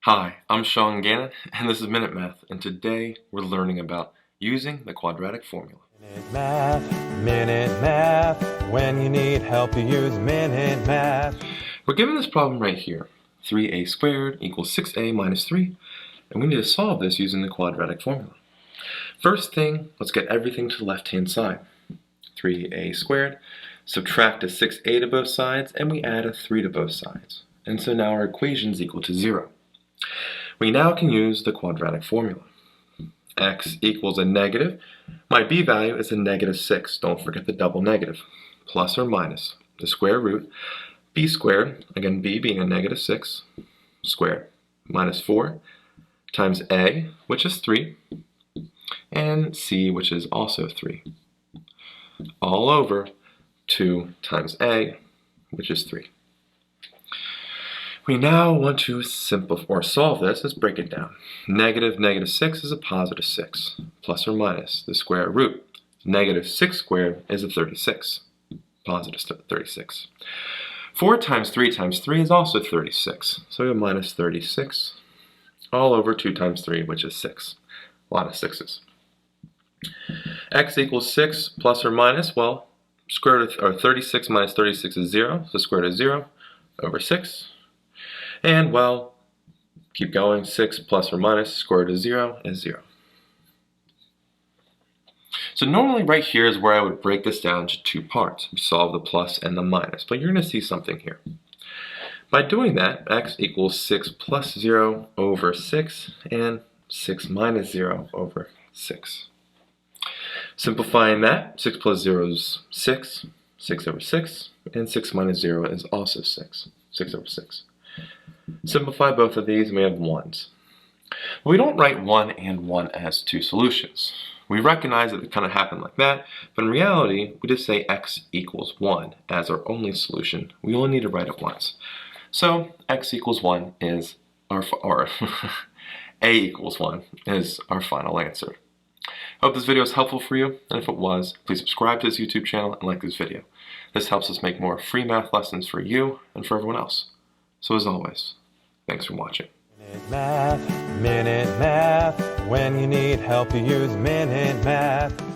Hi, I'm Sean Gannon, and this is Minute Math, and today we're learning about using the quadratic formula. Minute Math, when you need help you use Minute Math. We're given this problem right here, 3a squared equals 6a minus 3, and we need to solve this using the quadratic formula. First thing, let's get everything to the left-hand side. 3a squared, subtract a 6a to both sides, and we add a 3 to both sides. And so now our equation is equal to 0. We now can use the quadratic formula. X equals a negative. My b value is a negative 6. Don't forget the double negative. Plus or minus the square root. B squared, again b being a negative 6, squared, minus 4, times a, which is 3, and c, which is also 3. All over 2 times a, which is 3. We now want to simplify or solve this. Let's break it down. Negative 6 is a positive 6, plus or minus the square root. Negative 6 squared is a 36, positive 36. 4 times 3 times 3 is also 36, so we have minus 36, all over 2 times 3, which is 6. A lot of 6's. X equals 6 plus or minus, well, square root of 36 minus 36 is 0, so square root of 0 over 6. And, well, keep going, 6 plus or minus square root of 0 is 0. So normally right here is where I would break this down into two parts. We solve the plus and the minus, but you're going to see something here. By doing that, x equals 6 plus 0 over 6 and 6 minus 0 over 6. Simplifying that, 6 plus 0 is 6, 6 over 6, and 6 minus 0 is also 6, 6 over 6. Simplify both of these and we have 1's. But we don't write 1 and 1 as two solutions. We recognize that it kind of happened like that, but in reality, we just say x equals 1 as our only solution. We only need to write it once. So x equals 1 is or a equals 1 is our final answer. I hope this video is helpful for you, and if it was, please subscribe to this YouTube channel and like this video. This helps us make more free math lessons for you and for everyone else. So as always, thanks for watching. Minute Math, when you need help you use Minute Math.